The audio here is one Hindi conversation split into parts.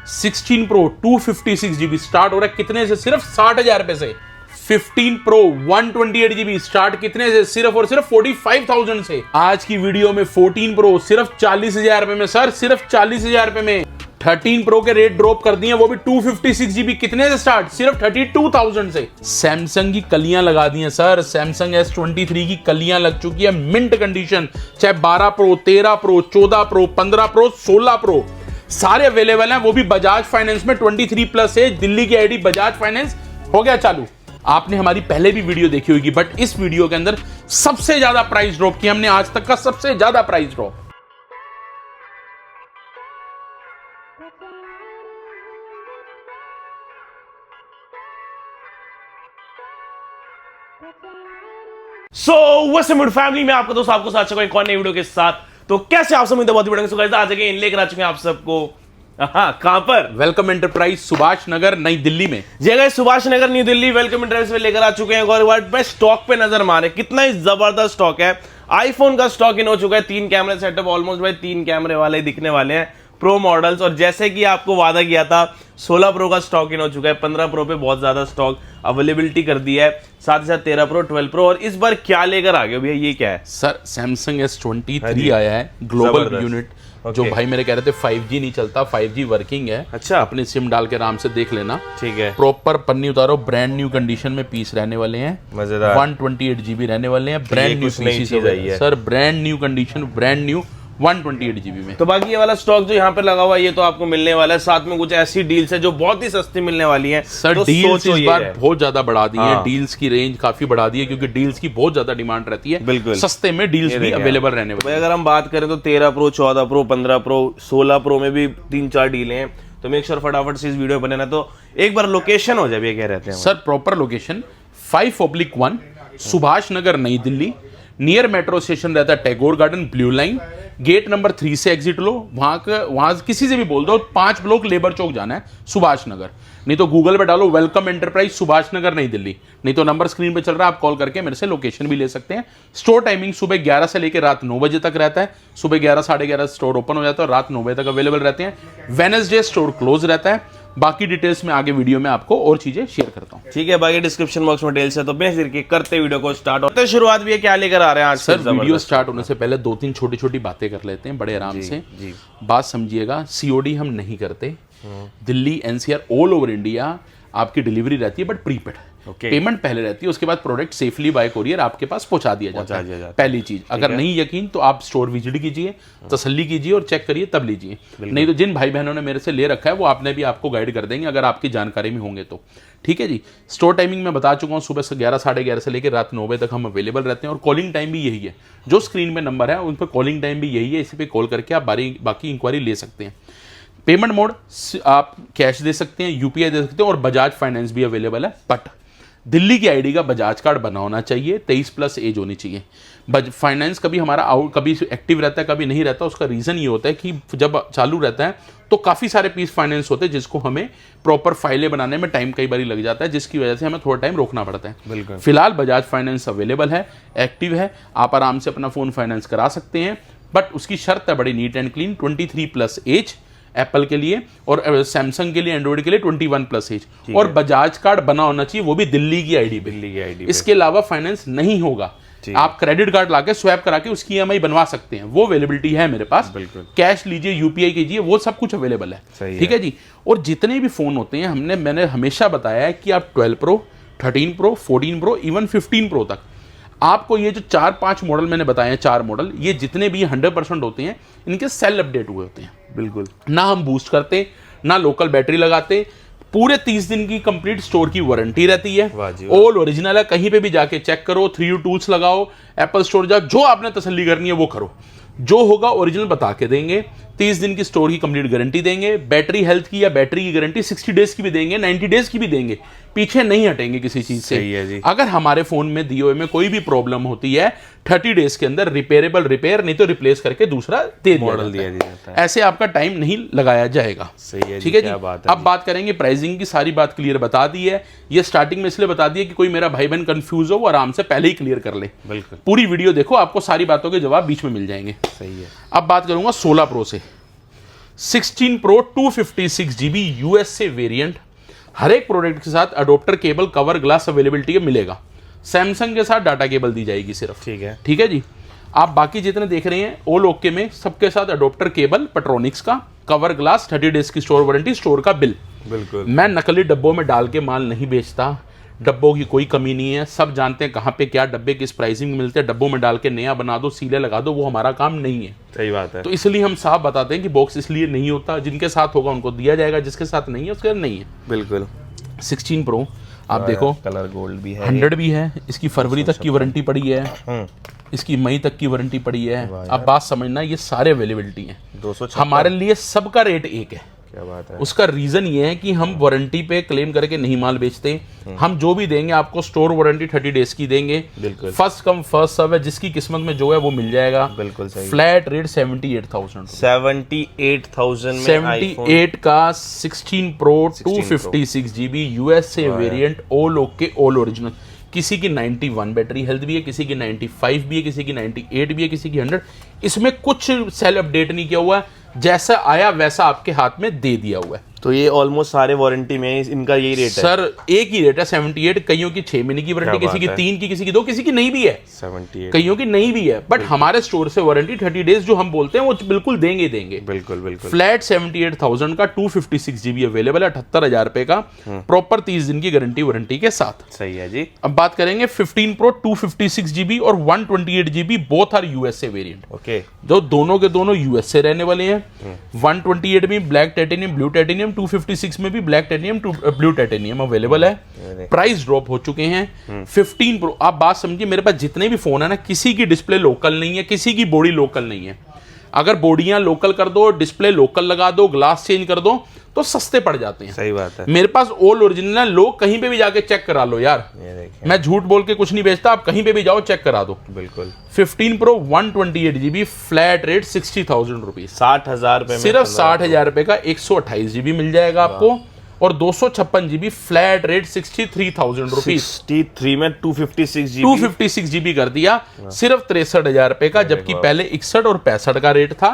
16 प्रो 256 GB स्टार्ट हो रहा है कितने से? सिर्फ 60,000 रुपए से। 15 प्रो 128 GB स्टार्ट कितने से? सिर्फ और सिर्फ 45,000 से। आज की वीडियो में 14 प्रो सिर्फ 40,000 रुपए में सर, सिर्फ 40,000 रुपए में। 13 प्रो के रेट ड्रॉप कर दिए, वो भी 256 GB कितने से स्टार्ट? सिर्फ 32,000 से। सैमसंग की कलियां लगा दी हैं सर, सैमसंग S23 की कलियां लग चुकी है मिंट कंडीशन। चाहे 12 pro, 13 pro, 14 pro, 15 pro, 16 pro सारे अवेलेबल हैं, वो भी बजाज फाइनेंस में 23+ एज। दिल्ली की आईडी बजाज फाइनेंस हो गया चालू। आपने हमारी पहले भी वीडियो देखी होगी, बट इस वीडियो के अंदर सबसे ज्यादा प्राइस ड्रॉप किया हमने, आज तक का सबसे ज्यादा प्राइस ड्रॉप। सो फैमिली में आपका दोस्त आपको साथ चुका एक और नई वीडियो के साथ। तो कैसे आप सब उम्मीद है बहुत बढ़िया। सो गाइस आज अगेन लेकर आ चुके हैं आप सबको कहां पर? वेलकम एंटरप्राइज सुभाष नगर नई दिल्ली में। जी guys Subhash Nagar new Delhi welcome enterprise में लेकर आ चुके हैं। और वर्ड में स्टॉक पे नजर मारे कितना ही जबरदस्त स्टॉक है। आईफोन का स्टॉक इन हो चुका है, 3 कैमरे सेटअप ऑलमोस्ट भाई 3 कैमरे वाले दिखने वाले हैं प्रो मॉडल्स। और जैसे कि आपको वादा किया था 16 प्रो का स्टॉक इन हो चुका है, 15 प्रो पे बहुत ज्यादा स्टॉक अवेलेबिलिटी कर दी है, साथ ही साथ 13 प्रो 12 प्रो। और इस बार क्या लेकर आ गए भैया, ये क्या है? सर सैमसंग S23 आया है ग्लोबल यूनिट। जो भाई मेरे कह रहे थे 5G नहीं चलता, 5G वर्किंग है। अच्छा, अपनी सिम डाल के आराम से देख लेना। ठीक है, प्रॉपर पन्नी उतारो, ब्रांड न्यू कंडीशन में पीस रहने वाले हैं, मजेदार 128 GB रहने वाले हैं, ब्रांड न्यू पीस है sir, brand new condition, brand new 128 GB में। तो बाकी ये वाला स्टॉक जो यहाँ पे लगा हुआ है ये तो आपको मिलने वाला है, साथ में कुछ ऐसी डील्स है जो बहुत ही सस्ती मिलने वाली है सर। तो डील्स इस बार बहुत ज्यादा बढ़ा दी है, हाँ। डील्स की रेंज काफी बढ़ा दी है क्योंकि डील्स की बहुत ज्यादा डिमांड रहती है। बिल्कुल सस्ते में डील्स भी अवेलेबल रहने वाली है। अगर हम बात करें तो 13 प्रो 14 प्रो 15 प्रो 16 प्रो में भी 3-4 डीलें हैं। तो मेक श्योर फटाफट से इस वीडियो बने ना। तो एक बार लोकेशन हो जाए, ये कह रहते हैं sir proper location 5/1 Subhash Nagar Nai Delhi, near metro station रहता है Tagore garden blue line, gate number 3 से एग्जिट लो। वहां किसी से भी बोल दो 5 ब्लॉक लेबर चौक जाना है सुभाष नगर, नहीं तो गूगल पे डालो वेलकम एंटरप्राइज सुभाष नगर नई दिल्ली, नहीं तो नंबर स्क्रीन पे चल रहा है, आप कॉल करके मेरे से लोकेशन भी ले सकते हैं। स्टोर टाइमिंग सुबह 11 से लेकर रात 9 बजे तक रहता है। सुबह 11 साढ़े 11 स्टोर ओपन हो जाता है और रात 9 बजे तक अवेलेबल रहते हैं। वेडनेसडे स्टोर क्लोज रहता है। बाकी डिटेल्स में आगे वीडियो में आपको और चीजें शेयर करता हूं। ठीक है, बाकी डिस्क्रिप्शन बॉक्स में डिटेल्स है। तो बिना देर करते वीडियो को स्टार्ट होते हैं। शुरुआत भी है, क्या लेकर आ रहे हैं आज? सर वीडियो स्टार्ट होने से पहले 2-3 छोटी छोटी बातें कर लेते हैं बड़े आराम से। बात समझिएगा, COD हम नहीं करते। Delhi NCR all over India आपकी डिलीवरी रहती है, बट प्रीपेड पेमेंट पहले रहती है, उसके बाद प्रोडक्ट सेफली बाय कोरियर आपके पास पहुंचा दिया जाता है। पहली चीज, अगर नहीं यकीन तो आप स्टोर विजिट कीजिए, तसल्ली कीजिए और चेक करिए तब लीजिए। नहीं तो जिन भाई बहनों ने मेरे से ले रखा है वो आपने भी आपको गाइड कर देंगे अगर आपकी जानकारी में होंगे तो। ठीक है जी। स्टोर टाइमिंग मैं बता चुका हूँ, सुबह से 11 साढ़े 11 से लेकर रात 9 बजे तक हम अवेलेबल रहते हैं। और कॉलिंग टाइम भी यही है, जो स्क्रीन में नंबर है उन पर कॉलिंग टाइम भी यही है, इसी पे कॉल करके आप बाकी इंक्वायरी ले सकते हैं। पेमेंट मोड आप कैश दे सकते हैं, UPI दे सकते हैं और बजाज फाइनेंस भी अवेलेबल है। बट दिल्ली की आईडी का बजाज कार्ड बना होना चाहिए, 23+ एज होनी चाहिए। फाइनेंस कभी हमारा कभी एक्टिव रहता है कभी नहीं रहता। उसका रीज़न ये होता है कि जब चालू रहता है तो काफ़ी सारे पीस फाइनेंस होते हैं जिसको हमें प्रॉपर फाइलें बनाने में टाइम कई बार लग जाता है, जिसकी वजह से हमें थोड़ा टाइम रोकना पड़ता है। बिल्कुल। फिलहाल बजाज फाइनेंस अवेलेबल है, एक्टिव है, आप आराम से अपना फ़ोन फाइनेंस करा सकते हैं। बट उसकी शर्त है बड़ी neat and clean, 23+ age Apple के लिए और सैमसंग के लिए, एंड्रॉइड के लिए 21+ एज, और बजाज कार्ड बना होना चाहिए, वो भी दिल्ली की आईडी। इसके अलावा फाइनेंस नहीं होगा। आप क्रेडिट कार्ड लाके स्वैप करा के उसकी EMI बनवा सकते हैं, वो अवेलेबिलिटी है मेरे पास। कैश लीजिए, UPI कीजिए, वो सब कुछ अवेलेबल है। ठीक है जी। और जितने भी फोन होते हैं मैंने हमेशा बताया है कि आप 12 pro 13 pro 14 pro even 15 pro तक आपको ये जो 4-5 मॉडल मैंने बताए हैं, 4 मॉडल, ये जितने भी 100% होते हैं इनके सेल अपडेट हुए होते हैं। बिल्कुल ना हम बूस्ट करते ना लोकल बैटरी लगाते। पूरे 30 दिन की कंप्लीट स्टोर की वारंटी रहती है, ऑल ओरिजिनल है। कहीं पे भी जाके चेक करो, 3U टूल्स लगाओ, एप्पल स्टोर जाओ, जो आपने तसल्ली करनी है वो करो, जो होगा ओरिजिनल बता के देंगे। 30 दिन की स्टोर की कंप्लीट गारंटी देंगे। बैटरी हेल्थ की या बैटरी की गारंटी 60 डेज की भी देंगे, 90 डेज की भी देंगे। पीछे नहीं हटेंगे किसी चीज से। अगर हमारे फोन में दिए हुए में कोई भी प्रॉब्लम होती है 30 डेज के अंदर रिपेयरेबल रिपेयर, नहीं तो रिप्लेस करके दूसरा दे मॉडल दिया जाता है। ऐसे आपका टाइम नहीं लगाया जाएगा। ठीक है जी। अब बात करेंगे प्राइसिंग की। सारी बात क्लियर बता दी है, ये स्टार्टिंग में इसलिए बता दी है कि कोई मेरा भाई बहन कंफ्यूज हो वो आराम से पहले ही क्लियर कर ले। बिल्कुल पूरी वीडियो देखो, आपको सारी बातों के जवाब बीच में मिल जाएंगे। सही है। अब बात करूंगा 16 प्रो से। 16 प्रो 256 GB यूएसए वेरिएंट, हर एक प्रोडक्ट के साथ adapter cable, cover, glass availability मिलेगा। सैमसंग के साथ डाटा केबल दी जाएगी सिर्फ, ठीक है जी। आप बाकी जितने देख रहे हैं ऑल ओके में, सबके साथ अडोप्टर केबल, पेट्रोनिक्स का, कवर ग्लास, 30 डेज की स्टोर वारंटी, स्टोर का बिल। बिल्कुल। मैं नकली डब्बों में डाल के माल नहीं बेचता, डब्बों की कोई कमी नहीं है, सब जानते हैं कहाँ पे क्या डब्बे किस प्राइसिंग में मिलते हैं। डब्बों में डाल के नया बना दो, सीले लगा दो, वो हमारा काम नहीं है। सही बात है। तो इसलिए हम साफ बताते हैं कि बॉक्स इसलिए नहीं होता, जिनके साथ होगा उनको दिया जाएगा, जिसके साथ नहीं है उसके नहीं है। बिल्कुल। 16 प्रो आप देखो, कलर गोल्ड भी है, 100 भी है, इसकी फरवरी तक की वारंटी पड़ी है, इसकी मई तक की वारंटी पड़ी है। अब बात समझना, ये सारे अवेलेबिलिटी हैं। 256 हमारे लिए सबका रेट एक है। क्या बात है। उसका रीजन ये है कि हम वारंटी पे क्लेम करके नहीं माल बेचते। हम जो भी देंगे आपको स्टोर वारंटी 30 डेज की देंगे। बिल्कुल। फर्स्ट कम फर्स्ट सर्व है, जिसकी किस्मत में जो है वो मिल जाएगा। बिल्कुल सही। फ्लैट रेट 78,000 78,000 में 78 का 16 pro 256 GB USA variant, all okay all original. किसी की 91 बैटरी हेल्थ भी है, किसी की 95 भी है, किसी की 98 भी है, किसी की 100। इसमें कुछ सेल अपडेट नहीं किया हुआ है, जैसा आया वैसा आपके हाथ में दे दिया हुआ है। तो ये ऑलमोस्ट सारे वारंटी में इनका यही रेट है सर, एक ही रेट है 78। कईयों की 6 महीने की वारंटी, किसी की 3 की, किसी की 2, किसी की नहीं भी है 78, कईयों की नहीं भी है। बट हमारे स्टोर से वारंटी 30 डेज जो हम बोलते हैं वो बिल्कुल देंगे। बिल्कुल बिल्कुल। फ्लैट 78,000 का 256 GB अवेलेबल है, 78,000 रुपए का, प्रॉपर 30 दिन की गारंटी वारंटी के साथ। सही है जी। अब बात करेंगे 15 प्रो 256 GB और 128 GB, both are USA variant. Okay. जो दोनों के दोनों यूएसए रहने वाले हैं। 128 में ब्लैक टाइटेनियम, ब्लू टाइटेनियम, 256 में भी black titanium, blue titanium available है। प्राइस ड्रॉप हो चुके हैं। 15 प्रो, आप बात समझिए, मेरे पास जितने भी फोन है ना, किसी की डिस्प्ले लोकल नहीं है, किसी की बॉडी लोकल नहीं है। अगर बॉडियां लोकल कर दो, डिस्प्ले लोकल लगा दो, ग्लास चेंज कर दो, तो सस्ते पड़ जाते हैं। सही बात है। मेरे पास ऑल ओरिजिनल है, लोग कहीं पे भी जाके चेक करा लो यार, मैं झूठ बोल के कुछ नहीं बेचता, आप कहीं पे भी जाओ चेक करा दो। बिल्कुल। 15 pro 128 GB, flat rate 60,000 rupees, 60,000 रुपए में, सिर्फ 60,000 रुपए का 128 GB मिल जाएगा आपको। और 256 GB, फ्लैट रेट 63,000 रुपीज। 63 में 256 GB, 256 GB कर दिया, सिर्फ 63,000 रुपए का, जबकि पहले 61 और 65 का रेट था।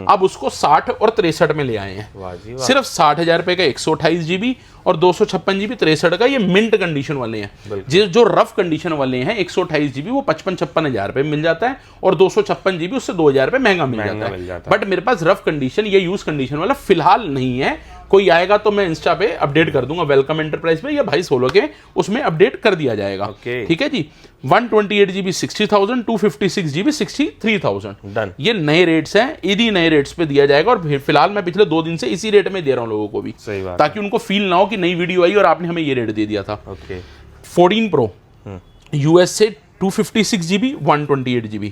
अब उसको 60 और 63 में ले आए हैं। सिर्फ 60,000 रुपए का 128 GB और 256 GB 63 का। ये मिंट कंडीशन वाले हैं। जो रफ कंडीशन वाले हैं 128 GB वो 55-56 रुपए मिल जाता है, और 256 GB उससे 2,000 रुपए महंगा मिल जाता है। बट मेरे पास रफ कंडीशन या यूज कंडीशन वाला फिलहाल नहीं है। कोई आएगा तो मैं इंस्टा पे अपडेट कर दूंगा, वेलकम एंटरप्राइज पे या भाई सोलो के, उसमें अपडेट कर दिया जाएगा। ठीक है जी। 128 GB 60,000, 256 GB 63,000। डन। ये नए रेट्स हैं, इन्हीं नए रेट्स पे दिया जाएगा। और फिलहाल मैं पिछले 2 दिन से इसी रेट में दे रहा हूँ लोगों को भी, सही बात, ताकि उनको फील ना हो कि नई वीडियो आई और आपने हमें ये रेट दे दिया था। Okay. 14 pro USA 256 GB 128 GB,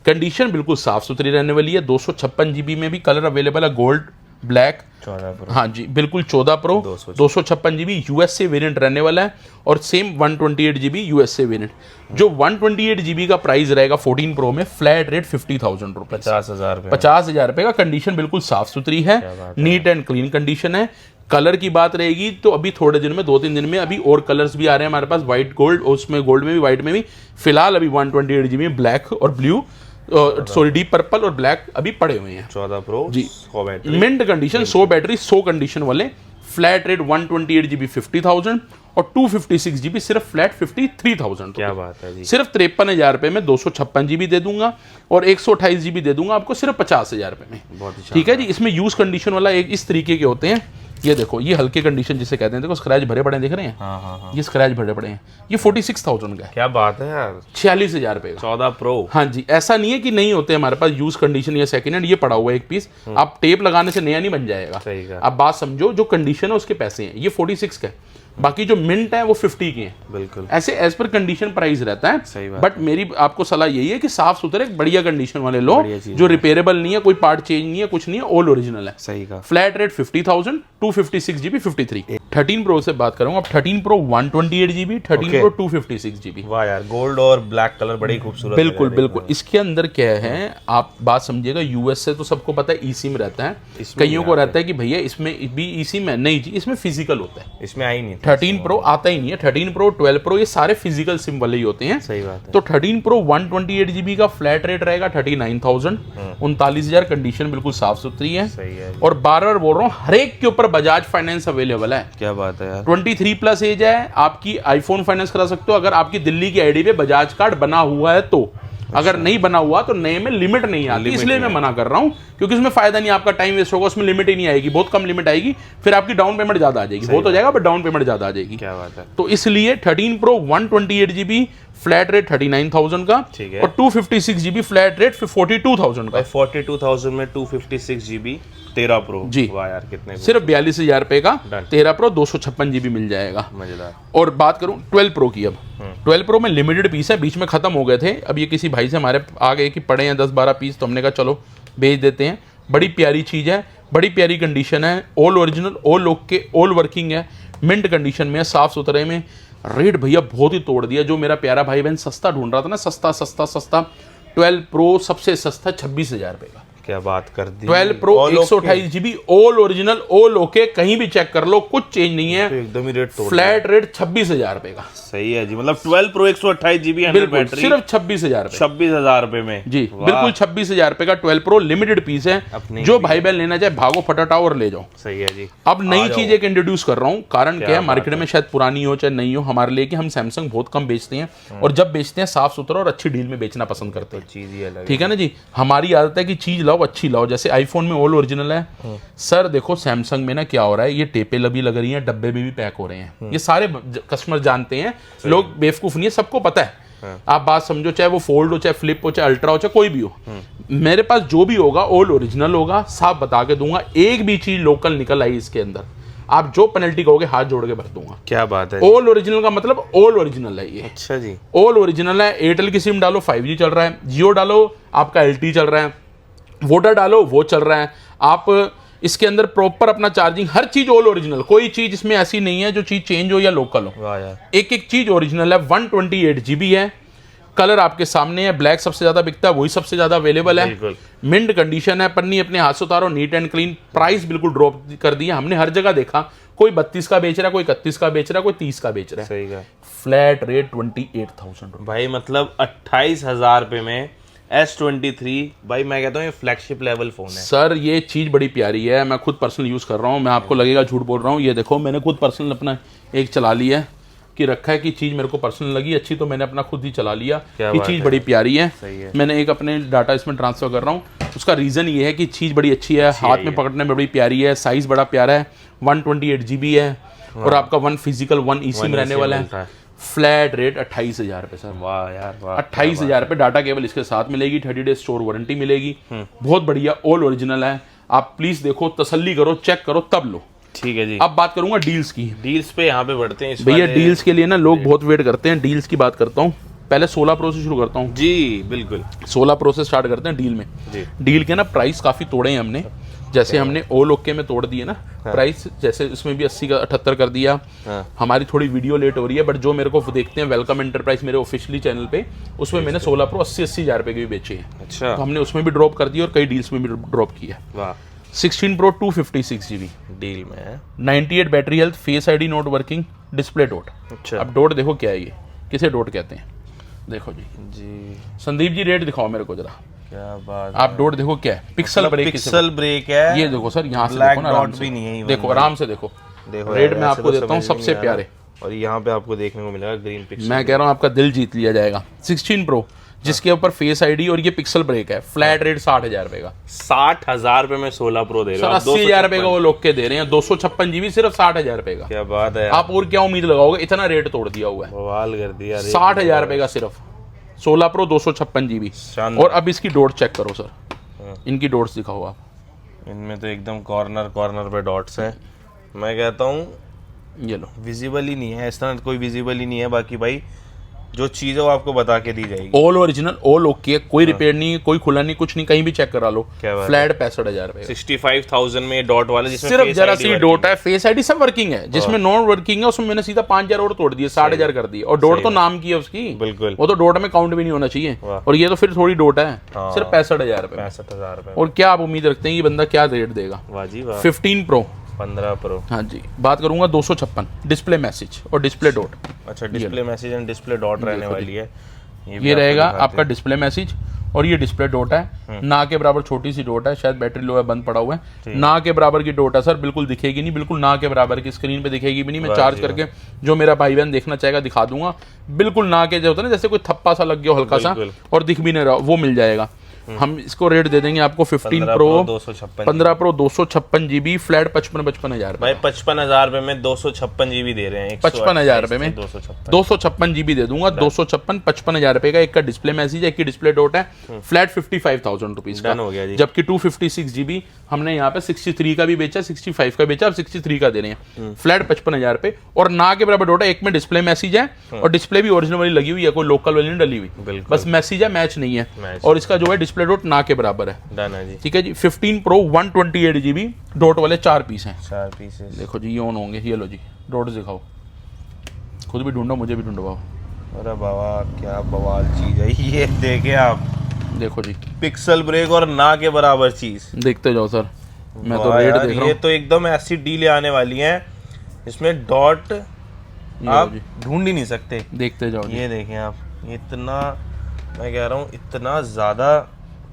condition बिल्कुल साफ सुथरी रहने वाली है। 256 GB में भी कलर अवेलेबल है, गोल्ड, ब्लैक। 14 प्रो, हाँ जी बिल्कुल 14 प्रो 256 GB यूएसए वेरिएंट रहने वाला है, और सेम 128 GB यूएसए वेरिएंट। जो 128 GB का प्राइस रहेगा 14 प्रो में, फ्लैट रेट 50,000 रुपए, 50,000 रुपए का। कंडीशन बिल्कुल साफ सुथरी है, नीट एंड क्लीन कंडीशन है। कलर की बात रहेगी तो अभी थोड़े दिन में, 2-3 दिन में अभी और कलर्स भी आ रहे हैं हमारे पास, व्हाइट गोल्ड, उसमें गोल्ड में भी, व्हाइट में भी। फिलहाल अभी 128 GB में ब्लैक और ब्लू, सॉरी डीप पर्पल और ब्लैक अभी पड़े हुए हैं। 14 प्रो जी, मिंट कंडीशन, 100 बैटरी, 100 कंडीशन वाले। फ्लैट रेट 128 GB 50,000 और 256 GB सिर्फ फ्लैट 53,000। क्या बात है जी। सिर्फ 53,000 रुपए में 256 GB दे दूंगा और 128 GB दे दूंगा आपको सिर्फ 50,000 रुपए में। ठीक है जी। इसमें यूज कंडीशन वाला एक इस तरीके के होते हैं। ये देखो, ये हल्के कंडीशन जिसे कहते हैं, देखो स्क्रैच भरे पड़े दिख रहे हैं। हाँ। ये स्क्रैच भरे पड़े हैं। ये 46,000 का है। क्या बात है यार। 46,000 रुपए का 14 प्रो। हाँ जी, ऐसा नहीं है कि नहीं होते हमारे पास यूज कंडीशन या सेकंड हैंड। ये पड़ा हुआ है एक पीस, आप टेप लगाने से नया नहीं बन जाएगा। सही का। आप बात समझो, जो कंडीशन है उसके पैसे हैं। ये 46 का है, बाकी जो मिंट है वो 50 की है। बिल्कुल ऐसे एज पर कंडीशन प्राइस रहता है। सही बात। बट मेरी आपको सलाह यही है कि साफ सुथरे बढ़िया कंडीशन वाले लो, बढ़िया चीज़ जो रिपेयरेबल नहीं है, कोई पार्ट चेंज नहीं है, कुछ नहीं है, ऑल ओरिजिनल है। सही का। Flat rate 50,000, 256 GB 53। 13 प्रो से बात करूंगा। अब 13 प्रो 128 GB, 13 प्रो 256 GB। वाह यार, गोल्ड और ब्लैक कलर बड़े ही खूबसूरत। बिल्कुल बिल्कुल। इसके अंदर क्या है, आप बात समझिएगा, यूएस से तो सबको पता है ई सिम रहता है, कईयों को रहता है कि भैया इसमें भी ई सिम है, नहीं जी, इसमें फिजिकल होता है, इसमें आई नहीं। 13 प्रो आता ही नहीं है। 13 प्रो 12 प्रो ये सारे फिजिकल सिम वाले ही होते हैं। सही बात है। तो 13 प्रो 128 GB का फ्लैट रेट रहेगा 39,000, 39,000। कंडीशन बिल्कुल साफ सुथरी है। सही है। और बार बार बोल रहा हूँ, हर एक के ऊपर बजाज फाइनेंस अवेलेबल है। क्या बात है यार। 23 प्लस एज है, आपकी आईफोन फाइनेंस करा सकते हो अगर आपकी दिल्ली की आईडी पे बजाज कार्ड बना हुआ है तो। अगर नहीं बना हुआ तो नए में लिमिट नहीं आती, इसलिए मैं मना कर रहा हूं, क्योंकि उसमें फायदा नहीं, आपका टाइम वेस्ट होगा, उसमें लिमिट ही नहीं आएगी, बहुत कम लिमिट आएगी, फिर आपकी डाउन पेमेंट ज्यादा आ जाएगी। बहुत हो जाएगा बट डाउन पेमेंट ज्यादा आ जाएगी। क्या बात है। तो इसलिए 13 प्रो 128 GB फ्लैट रेट 39,000 का, ठीक है। और 256 GB फ्लैट रेट 42,000 का। 42,000 में 256 GB 13 प्रो जी। वाह यार, कितने सिर्फ 42,000 रुपए का Done। 13 प्रो 256 GB मिल जाएगा। मजेदार। और बात करूं 12 प्रो की, अब 12 प्रो में लिमिटेड पीस है, बीच में खत्म हो गए थे, अब ये किसी भाई से हमारे आ गए कि पड़े हैं 10-12 पीस, तो हमने कहा चलो बेच देते हैं। बड़ी प्यारी चीज़ है, बड़ी प्यारी कंडीशन है, all original, all okay, all working है, मिंट कंडीशन में, साफ सुथरे में। रेट भैया बहुत ही तोड़ दिया। जो मेरा प्यारा भाई बहन सस्ता ढूंढ रहा था ना, सस्ता सस्ता सस्ता, 12 प्रो सबसे सस्ता 26,000 रुपये का। क्या बात कर दी। 12 pro 128 GB all original, all okay, कहीं भी चेक कर लो, कुछ चेंज नहीं है, तो एकदम ही रेट तोड़ फ्लैट रेट 26,000 रुपए का। सही है जी। मतलब 12 प्रो 128 GB बिल्कुल बैटरी सिर्फ 26,000 रुपए। 26,000 रुपए में जी बिल्कुल 26,000 रुपए का 12 प्रो लिमिटेड पीस है। अपनी जो भाई बहन लेना चाहे भागो फटाटाओ और ले जाओ। सही है जी। अब नई चीज एक इंट्रोड्यूस कर रहा हूँ, कारण क्या है, मार्केट में शायद पुरानी हो चाहे नहीं हो, हमारे लिए कि हम सैमसंग बहुत कम बेचते हैं, और जब बेचते हैं साफ सुथरा और अच्छी डील में बेचना पसंद करते हैं। चीज ही अलग। ठीक है ना जी, हमारी आदत है कि चीज लाओ अच्छी लाओ। जैसे आईफोन में ऑल ओरिजिनल है, सर देखो सैमसंग में ना क्या हो रहा है, ये टेपे लगी लग रही हैं, डब्बे में भी पैक हो रहे हैं, ये सारे कस्टमर जानते हैं, लोग बेवकूफ नहीं है, सबको पता है। आप बात समझो, चाहे वो फोल्ड हो, चाहे फ्लिप हो, चाहे अल्ट्रा हो, चाहे कोई भी हो, मेरे पास जो भी होगा ऑल ओरिजिनल होगा, साफ बता के दूंगा। एक भी चीज लोकल निकल आई इसके अंदर, आप जो पेनल्टी कहोगे हाथ जोड़ के भर दूंगा। क्या बात है। ऑल ओरिजिनल का मतलब ऑल ओरिजिनल है ये। अच्छा जी। ऑल ओरिजिनल है। एयरटेल की सिम डालो 5G चल रहा है, जियो डालो आपका LTE चल रहा है, वोडा डालो वो चल रहा है। आप इसके अंदर प्रॉपर अपना चार्जिंग, हर चीज ऑल ओरिजिनल, कोई चीज इसमें ऐसी नहीं है जो चीज चेंज हो या लोकल हो। वाह यार। एक एक चीज ओरिजिनल है। 128 GB है, कलर आपके सामने है, ब्लैक सबसे ज्यादा बिकता है, वही सबसे ज्यादा अवेलेबल है, मिंट कंडीशन है, पन्नी अपने हाथ से उतारो, नीट एंड क्लीन। प्राइस बिल्कुल ड्रॉप कर दिया हमने, हर जगह देखा, कोई 32 का बेच रहा है, कोई 31 का बेच रहा है, कोई 30 का बेच रहा है। सही है। फ्लैट रेट 28,000 भाई मतलब 28,000 रुपए में S23, भाई मैं कहता हूँ ये फ्लैगशिप लेवल फोन है। सर ये चीज़ बड़ी प्यारी है, मैं खुद पर्सनल यूज़ कर रहा हूँ, मैं आपको लगेगा झूठ बोल रहा हूँ, ये देखो मैंने खुद पर्सनल अपना एक चला लिया है, कि रखा है कि चीज़ मेरे को पर्सनल लगी अच्छी, तो मैंने अपना खुद ही चला लिया। ये चीज़ बड़ी प्यारी है। मैंने एक अपने डाटा इसमें ट्रांसफ़र कर रहा हूँ, उसका रीज़न ये है कि चीज़ बड़ी अच्छी है, हाथ में पकड़ने में बड़ी प्यारी है, साइज़ बड़ा प्यारा है, 128 GB है, और आपका 1 फिजिकल 1 ई सिम रहने वाला है। फ्लैट रेट 28,000 रुपए सर। वाह यार वाह। 28,000 रुपए, डाटा केबल इसके साथ मिलेगी, 30 डेज स्टोर वारंटी मिलेगी, बहुत बढ़िया ऑल ओरिजिनल है। आप प्लीज देखो, तसल्ली करो, चेक करो तब लो। ठीक है जी। अब बात करूंगा डील्स की। डील्स पे यहाँ पे बढ़ते हैं भैया। डील्स के लिए ना लोग बहुत वेट करते हैं, डील्स की बात करता हूँ। पहले 16 प्रो से शुरू करता हूँ जी। बिल्कुल 16 प्रो से स्टार्ट करते हैं डील में जी। डील के ना प्राइस काफी तोड़े हैं हमने, जैसे हमने ऑल ओके में तोड़ दिए ना प्राइस, जैसे इसमें भी 80 का 78 कर दिया। हमारी थोड़ी वीडियो लेट हो रही है, बट जो मेरे को देखते हैं वेलकम एंटरप्राइज मेरे ऑफिशियली चैनल पे, उसमें मैंने 16 प्रो 80-80 हज़ार रुपए के भी बेचे हैं। अच्छा। तो हमने उसमें भी ड्रॉप कर दिया और कई डील्स में भी ड्रॉप किया। वाह। 16 प्रो 256 GB डील में है, 98 battery health, face ID not working, display dot. अच्छा। अब डॉट देखो क्या है, ये किसे डॉट कहते हैं, देखो जी। जी संदीप जी रेट दिखाओ मेरे को जरा। क्या बात। आप डॉट देखो क्या है, पिक्सल ब्रेक। पिक्सल ब्रेक है ये देखो सर, यहाँ से देखो ना, आराम से भी नहीं है, देखो आराम से देखो। रेट में आपको देता हूँ सबसे प्यारे, और यहाँ पे आपको देखने को मिलेगा ग्रीन पिक्सल। मैं कह रहा हूँ आपका दिल जीत लिया जाएगा। 16 प्रो जिसके ऊपर फेस ID और ये पिक्सल ब्रेक है, फ्लैट रेट 60,000 रुपए का। 60,000 रुपए में 16 प्रो दे रहे हो, 80,000 रुपए का वो लोग के दे रहे हैं। 256 GB सिर्फ 60,000 रुपए का। क्या बात है। आप और क्या उम्मीद लगाओगे, इतना रेट तोड़ दिया हुआ है, बवाल कर दिया। 60,000 रुपए का सिर्फ 16 प्रो 256 GB। और अब इसकी डॉट चेक करो सर, इनकी डॉट्स दिखाओ आप। इनमें तो एकदम कॉर्नर कॉर्नर पे डॉट्स हैं। मैं कहता हूँ ये लो, विजिबल ही नहीं है, इस तरह कोई विजिबल ही नहीं है। बाकी भाई जो चीज है वो आपको बता के दी जाएगी। ऑल ओरिजिनल, ऑल ओके, कोई रिपेयर नहीं, कोई खुला नहीं, कुछ नहीं, कहीं भी चेक करा लो। क्या बात फ्लैट 65,000 रुपए। 65,000 में डॉट वाला, जिसमें सिर्फ Face जरा ID सी working डॉट है, फेस आईडी सब वर्किंग है। जिसमें नॉन वर्किंग है उसमें मैंने सीधा 5,000 और तोड़ दिए, 60,000 कर दिए। और डॉट तो नाम की है उसकी, बिल्कुल, वो तो डॉट में काउंट भी नहीं होना चाहिए। और ये तो फिर थोड़ी डोट है। सिर्फ 65,000 रुपए। 65,000 रुपए। और क्या आप उम्मीद रखते हैं कि बंदा क्या रेट देगा? वाह जी वाह। 15 प्रो 15 प्रो, हाँ जी, बात करूंगा 256 डिस्प्ले मैसेज और डिस्प्ले डॉट। अच्छा, display message and display dot रहने वाली है। ये रहेगा आपका डिस्प्ले मैसेज और ये डिस्प्ले डॉट है। ना के बराबर छोटी सी डॉट है, शायद बैटरी लो है, बंद पड़ा हुआ है। ना के बराबर की डॉट है सर, बिल्कुल दिखेगी नहीं, बिल्कुल ना के बराबर की, स्क्रीन पे दिखेगी भी नहीं। मैं चार्ज करके जो मेरा भाई बहन देखना चाहेगा दिखा दूंगा। बिल्कुल ना के जो होता है ना, जैसे कोई थप्पा सा लग गया हल्का सा और दिख भी नहीं रहा, वो मिल जाएगा। हम इसको रेट दे देंगे आपको 15 प्रो 15 प्रो 256 GB फ्लैट 55,000 भाई 55,000 रुपए में 256 GB दे रहे हैं। 55,000 रुपए में 256 GB दे दूंगा। 256 55,000 रुपए का। एक का डिस्प्ले मैसेज है, एक की डिस्प्ले डॉट है। फ्लैट 55,000 रुपीज का हो गया जी। जबकि 256 GB हमने यहाँ पे 63 का भी बेचा, 65 का बेचा, अब 63 का दे रहे हैं। फ्लैट 55,000 रुपए और ना के बराबर डॉट है। एक में डिस्प्ले मैसेज है और डिस्प्ले भी ओरिजिनल वाली लगी हुई है, कोई लोकल वाली नहीं डली हुई, बस मैसेज है, मैच नहीं है। और इसका जो है डिस्प्ले डॉट ना के बराबर है। डन है जी। ठीक है जी। 15 प्रो 128 GB डॉट वाले 4 पीस हैं। 4 पीसेस देखो जी, ये ऑन होंगे। ये लो जी, डॉट दिखाओ, खुद भी ढूंढो, मुझे भी ढूंढवाओ। अरे बाबा क्या बवाल चीज है ये, देखे आप, देखो जी, पिक्सल ब्रेक और ना के बराबर चीज। देखते जाओ सर, मैं तो रेट देख रहा ये हूँ। तो एकदम ऐसी डील आने वाली है, इसमें डॉट आप ढूंढ ही नहीं सकते। देखते जाओ। ये देखें आप, इतना, मैं कह रहा हूँ इतना ज्यादा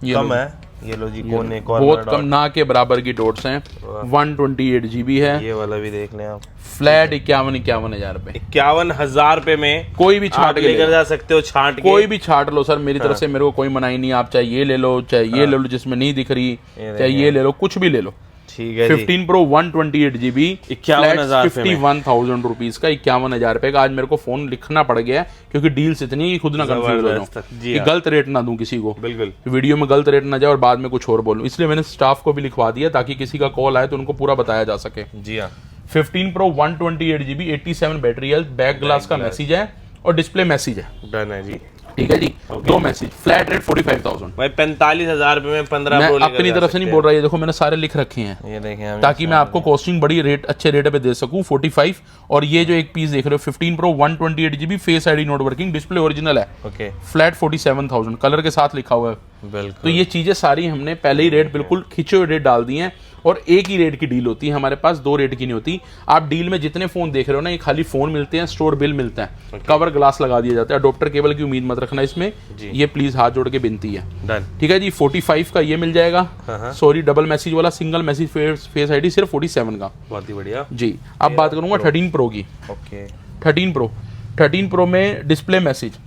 कम है। ये लो जी, कोने बहुत कम ना के बराबर की डॉट्स हैं। 128 GB है। ये वाला भी देख लें आप, फ्लैट 51,000 रुपए। 51,000 रुपए में कोई भी छाट के लेकर जा सकते हो, छांट के कोई भी छाट लो सर, मेरी तरफ से मेरे को कोई मनाही नहीं। आप चाहे ये ले लो, चाहे ये ले लो जिसमें नहीं दिख रही, चाहे ये ले लो, कुछ भी ले लो। ठीक है। 15 प्रो 128 GB 51,000 51,000 रुपीज का, 51,000 रुपए का। आज मेरे को फोन लिखना पड़ गया क्योंकि डील्स इतनी है कि खुद ना कंफ्यूज हो जाऊं कि गलत रेट ना दूं किसी को, बिल्कुल वीडियो में गलत रेट ना जाए और बाद में कुछ और बोलूं। इसलिए मैंने स्टाफ को भी लिखवा दिया ताकि किसी का कॉल आए तो उनको पूरा बताया जा सके। जी हाँ। 15 pro 128 GB 87 battery health, back glass का मैसेज है और डिस्प्ले मैसेज है। डन है जी। ठीक है जी। दो मैसेज, फ्लैट रेट 45,000 भाई। 45,000 रुपए में 15 मैं प्रो अपनी तरफ से नहीं बोल रहा, ये देखो मैंने सारे लिख रखे हैं, ये देखें ताकि मैं आपको कॉस्टिंग बड़ी रेट अच्छे रेट पे दे सकूं। 45 और ये जो एक पीस देख रहे हो 15 pro 128 GB face ID not working, display original है। ओके। फ्लैट 47,000 कलर के साथ लिखा हुआ है। बिल्कुल। तो ये चीजें सारी हमने पहले ही रेट बिल्कुल खिंचे हुए रेट डाल दिए हैं। और एक ही रेट की डील होती है हमारे पास, दो रेट की नहीं होती। आप डील में जितने फोन देख रहे हो ना, ये खाली फोन मिलते हैं, स्टोर बिल मिलता है, कवर ग्लास लगा दिया जाता है। अडोप्टर केबल की उम्मीद मत रखना इसमें, ये प्लीज हाथ जोड़ के विनती है। डन। ठीक है जी। 45 का ये मिल जाएगा, सॉरी डबल मैसेज वाला, सिंगल मैसेज फेस आईडी सिर्फ 47 का। बहुत ही बढ़िया जी। अब बात करूंगा 13 प्रो की। ओके। 13 प्रो में डिस्प्ले मैसेज,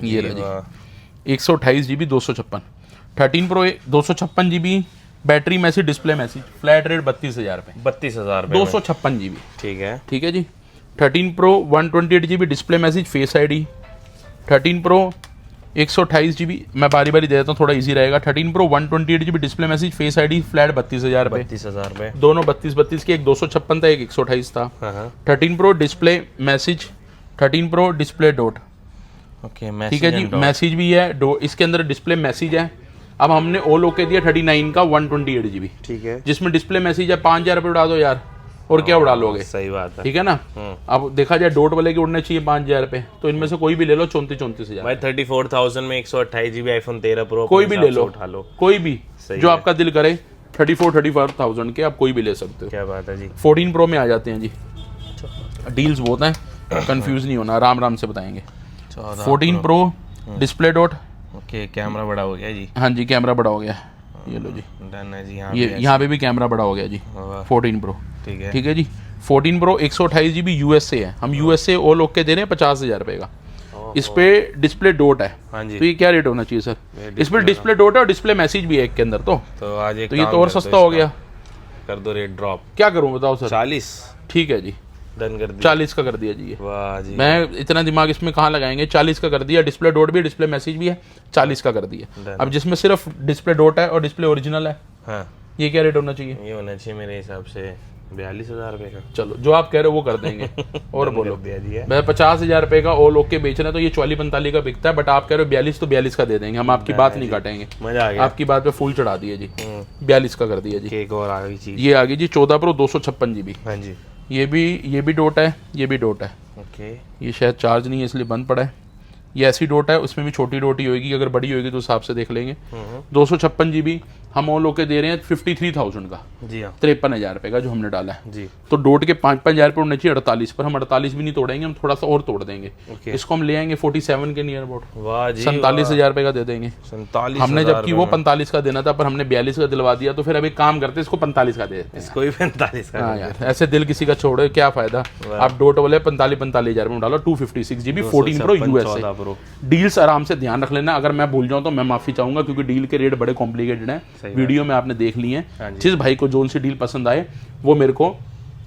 ये रहा जी, 128 GB 256। 13 pro 256 GB battery message, display message, flat rate 32,000 रुपए। 32,000 256 GB। ठीक है। ठीक है जी। 13 pro 128 GB display message, face ID. 13 pro 128 GB, मैं बारी बारी दे देता हूँ, थोड़ा इजी रहेगा। 13 pro 128 GB display message, face ID, flat 32,000 रुपए। 32,000 रुपए। दोनों 32 के, एक 256 था, एक 128 था। 13 pro display message, 13 pro display dot. Okay. ठीक है जी। मैसेज भी है, इसके अंदर डिस्प्ले मैसेज है। अब हमने ऑल ओके दिया 39 का 128 GB, ठीक है, जिसमें डिस्प्ले मैसेज है। 5,000 रुपये उड़ा दो यार, और क्या उड़ा लोगे? सही बात है। ठीक है ना। अब देखा जाए डॉट वाले के उड़ने चाहिए 5,000 रुपये, तो इनमें से कोई भी ले लो 34,000 भाई। 34,000 में 128 GB आईफोन 13 प्रो कोई भी ले लो, उठा लो, कोई भी जो आपका दिल करे। 34,000 के आप कोई भी ले सकते हो। क्या बात है जी। 14 प्रो में आ जाते हैं जी, डील्स बहुत हैं, कंफ्यूज नहीं होना, आराम आराम से बताएंगे। 14 pro display dot. Okay. Camera बड़ा हो गया जी। हाँ जी, कैमरा बड़ा हो गया, ये लो जी। डन है जी। ये यहाँ पे भी कैमरा बड़ा हो गया जी। 14 प्रो। ठीक है। ठीक है जी। 14 प्रो 128 GB यूएसए है, हम यूएसए ऑल ओके दे रहे हैं 50,000 रुपये का। इस पे डिस्प्ले डॉट है। हाँ जी। तो ये क्या रेट होना चाहिए सर? इस पे डिस्प्ले डॉट है और डिस्प्ले मैसेज भी है एक के अंदर, तो आज एक तो ये तो और सस्ता हो गया। कर दो रेट ड्रॉप। क्या करूँ बताओ सर? 40। ठीक है जी, डन कर दिया। 40 का कर दिया जी। वाह जी। मैं इतना दिमाग इसमें कहाँ लगाएंगे, 40 का कर दिया। डिस्प्ले डॉट भी, डिस्प्ले मैसेज भी है, 40 का कर दिया। अब जिसमें सिर्फ डिस्प्ले डॉट है और डिस्प्ले ओरिजिनल है, हाँ, ये क्या रेट होना चाहिए? ये होना चाहिए मेरे हिसाब से 42,000 रुपए का। चलो जो आप कह रहे हो वो कर देंगे। और बोलो दिया जी है। मैं 50,000 रुपए का ऑल ओके बेच रहे हैं तो ये 44-45 का बिकता है, बट आप कह रहे हो 42 तो 42 का दे देंगे हम, आपकी बात नहीं काटेंगे। मजा आ गया। आपकी बात पे फूल चढ़ा दिए जी, 42 का कर दिया जी। एक और आ गई चीज। ये आ गई जी 14 प्रो 256 GB। हाँ जी। ये भी डोट है, ये भी डोट है। ओके। ये शायद चार्ज नहीं है इसलिए बंद पड़ा है। ये ऐसी डोट है, उसमें भी छोटी डोट ही होगी, अगर बड़ी होगी तो हिसाब से देख लेंगे। 256 GB हम ऑल ओके दे रहे हैं 53,000 का, जी हाँ 53,000 रुपए का जो हमने डाला है। जी। तो डोट के 5,000 रुपये होने चाहिए 48 पर, हम 48 भी नहीं तोड़ेंगे, हम थोड़ा सा और तोड़ देंगे। ओके। इसको हम ले आएंगे 47 के नियर अबाउट, वाह जी 47,000 रुपए का दे देंगे। 47 हमने जबकि वो 45 का देना था, पर हमने 42 का दिलवा दिया, तो फिर अब एक काम करते इसको 45 का दे देते हैं। कोई 45 का। हाँ यार, ऐसे दिल किसी का छोड़े क्या फायदा। आप डोट वाले 45,000 में डालो 256 GB 14 pro USA. Pro deals आराम से ध्यान रख लेना, अगर मैं भूल जाऊं तो मैं माफी चाहूंगा, क्योंकि डील के रेट बड़े कॉम्प्लिकेटेड हैं। वीडियो में आपने देख लिए हैं। जिस भाई को जोन सी डील पसंद आए वो मेरे को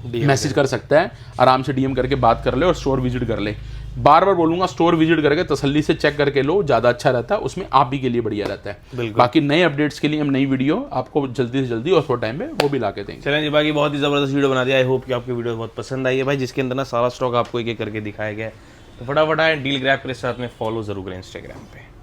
मैसेज कर सकता है, आराम से डीएम करके बात कर ले और स्टोर विजिट कर ले। बार बार बोलूंगा, स्टोर विजिट करके तसल्ली से चेक करके लो, ज्यादा अच्छा रहता है, उसमें आप भी के लिए बढ़िया रहता है। बाकी नए अपडेट्स के लिए हम नई वीडियो आपको जल्दी से जल्दी और थोड़ा टाइम में वो भी ला के देंगे। चलें जी, बाकी बहुत ही जबरदस्त वीडियो बना दिया। आई होप कि आपको वीडियो बहुत पसंद आई है भाई, जिसके अंदर ना सारा स्टॉक आपको एक एक करके दिखाया गया है। तो फटाफट आए, डील ग्रैब के साथ में फॉलो जरूर करें इंस्टाग्राम पे।